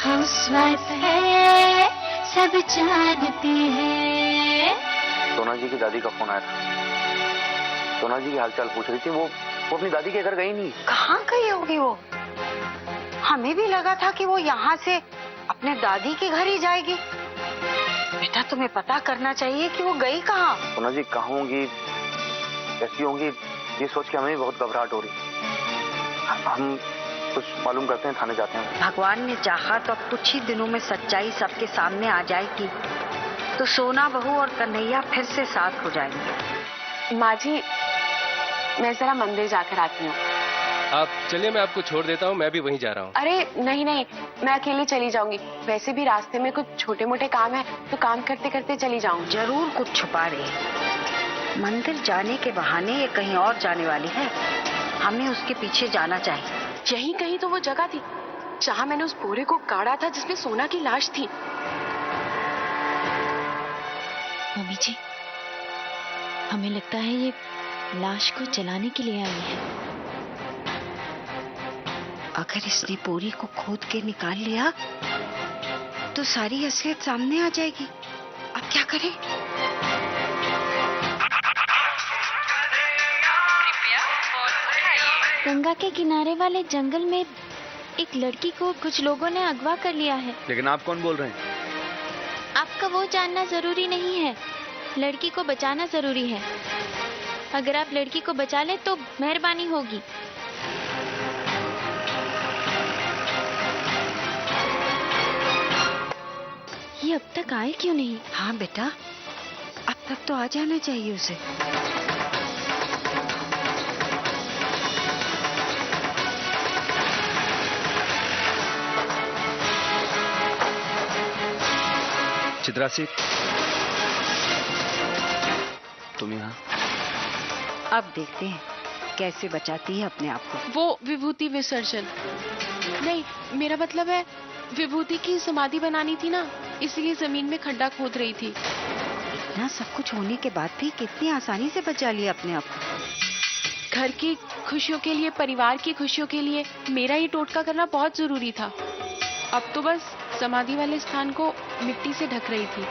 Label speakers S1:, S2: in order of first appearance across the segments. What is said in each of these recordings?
S1: Housewife है, सब जानते हैं।
S2: सोना जी की दादी का फोन आया था। सोना जी की हालचाल पूछ रही थी। वो अपनी दादी के घर गई नहीं।
S3: कहाँ गई होगी वो? हमें भी लगा था कि वो यहाँ से अपने दादी के घर ही जाएगी। बेटा तुम्हें पता करना चाहिए कि वो गई कहाँ।
S2: सोना जी कहाँ होंगी, कैसी होंगी, ये सोच के हमें भी बहुत घबराहट हो रही। हम कुछ मालूम करते हैं, थाने जाते हैं।
S3: भगवान ने चाहा तो अब कुछ ही दिनों में सच्चाई सबके सामने आ जाएगी, तो सोना बहू और कन्हैया फिर से साथ हो जाएंगे।
S4: माँ जी, मैं जरा मंदिर जाकर आती हूँ।
S5: आप चलिए, मैं आपको छोड़ देता हूँ, मैं भी वहीं जा रहा हूँ।
S4: अरे नहीं नहीं, मैं अकेली चली जाऊंगी। वैसे भी रास्ते में कुछ छोटे मोटे काम है, तो काम करते करते चली जाऊंगी।
S3: जरूर कुछ छुपा रही है। मंदिर जाने के बहाने ये कहीं और जाने वाली है। हमें उसके पीछे जाना चाहिए।
S4: यहीं कहीं तो वो जगह थी जहाँ मैंने उस बोरे को गाड़ा था जिसमें सोना की लाश थी।
S1: मम्मी जी, हमें लगता है ये लाश को जलाने के लिए आई है।
S3: अगर इसने बोरी को खोद के निकाल लिया तो सारी असलियत सामने आ जाएगी। अब क्या करें?
S1: गंगा के किनारे वाले जंगल में एक लड़की को कुछ लोगों ने अगवा कर लिया है।
S2: लेकिन आप कौन बोल रहे हैं?
S1: आपका वो जानना जरूरी नहीं है, लड़की को बचाना जरूरी है। अगर आप लड़की को बचा ले तो मेहरबानी होगी। ये अब तक आए क्यों नहीं?
S3: हाँ बेटा, अब तक तो आ जाना चाहिए उसे।
S2: चित्रासी, तुम यहाँ?
S3: अब देखते हैं कैसे बचाती है अपने आप को।
S4: वो विभूति विसर्जन नहीं, मेरा मतलब है विभूति की समाधि बनानी थी ना, इसलिए जमीन में खड्डा खोद रही थी।
S3: इतना सब कुछ होने के बाद भी कितनी आसानी से बचा लिया अपने आप को।
S4: घर की खुशियों के लिए, परिवार की खुशियों के लिए मेरा ये टोटका करना बहुत जरूरी था। अब तो बस समाधि वाले स्थान को मिट्टी से ढक रही थी।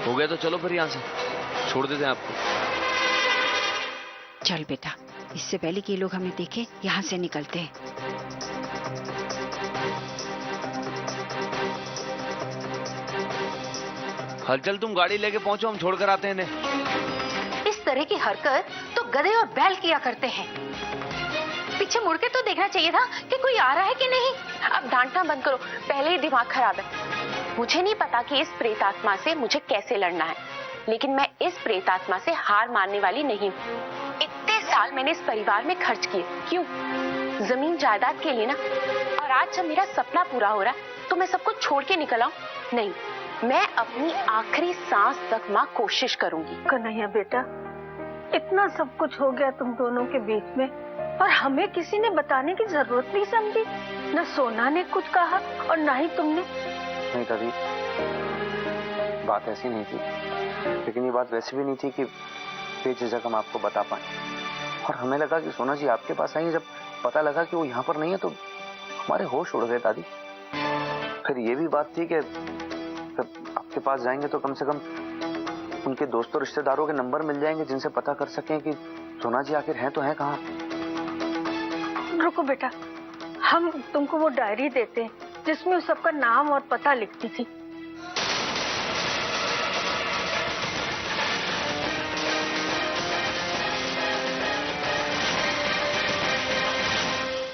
S2: हो गया तो चलो फिर यहाँ से छोड़ देते हैं आपको।
S3: चल बेटा, इससे पहले कि ये लोग हमें देखें, यहाँ से निकलते हैं।
S2: हलचल, तुम गाड़ी लेके पहुंचो, हम छोड़ कर आते हैं इन्हें।
S3: इस तरह की हरकत तो गधे और बैल किया करते हैं। पीछे मुड़ के तो देखना चाहिए था कि कोई आ रहा है कि नहीं।
S4: अब डांटना बंद करो, पहले ही दिमाग खराब है। मुझे नहीं पता कि इस प्रेतात्मा से मुझे कैसे लड़ना है, लेकिन मैं इस प्रेतात्मा से हार मानने वाली नहीं हूँ। इतने साल मैंने इस परिवार में खर्च किए, क्यों? जमीन जायदाद के लिए ना। और आज जब मेरा सपना पूरा हो रहा है तो मैं सब कुछ छोड़ के निकल आऊं? नहीं, मैं अपनी आखिरी सांस तक माँ कोशिश करूंगी।
S6: कन्हैया बेटा, इतना सब कुछ हो गया तुम दोनों के बीच में, और हमें किसी ने बताने की जरूरत नहीं समझी। न सोना ने कुछ कहा और न ही तुमने।
S2: नहीं दादी, बात ऐसी नहीं थी, लेकिन ये बात वैसे भी नहीं थी कि बेझिझक हम आपको बता पाए। और हमें लगा कि सोना जी आपके पास आई है। जब पता लगा कि वो यहाँ पर नहीं है तो हमारे होश उड़ गए दादी। फिर ये भी बात थी कि जब आपके पास जाएंगे तो कम से कम उनके दोस्तों रिश्तेदारों के नंबर मिल जाएंगे, जिनसे पता कर सकें कि सोना जी आखिर हैं तो हैं कहाँ।
S6: रुको बेटा, हम तुमको वो डायरी देते हैं जिसमें उस सबका नाम और पता लिखती थी।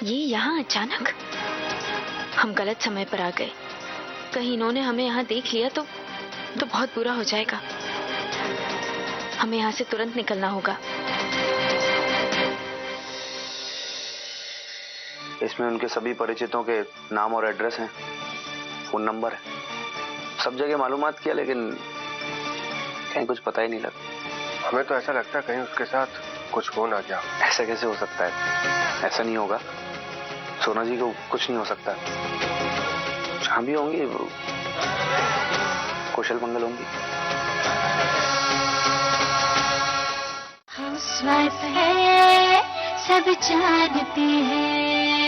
S1: ये यहाँ अचानक? हम गलत समय पर आ गए। कहीं इन्होंने हमें यहाँ देख लिया तो बहुत बुरा हो जाएगा। हमें यहाँ से तुरंत निकलना होगा।
S2: इसमें उनके सभी परिचितों के नाम और एड्रेस हैं, फोन नंबर है। सब जगह मालूमात किया लेकिन कहीं कुछ पता ही नहीं लगा।
S5: हमें तो ऐसा लगता है कहीं उसके साथ कुछ हो ना गया।
S2: ऐसा कैसे हो सकता है? ऐसा नहीं होगा, सोना जी को कुछ नहीं हो सकता। जहां भी होंगी कुशल मंगल होंगी।
S1: हाउसवाइफ है, सब जानते हैं।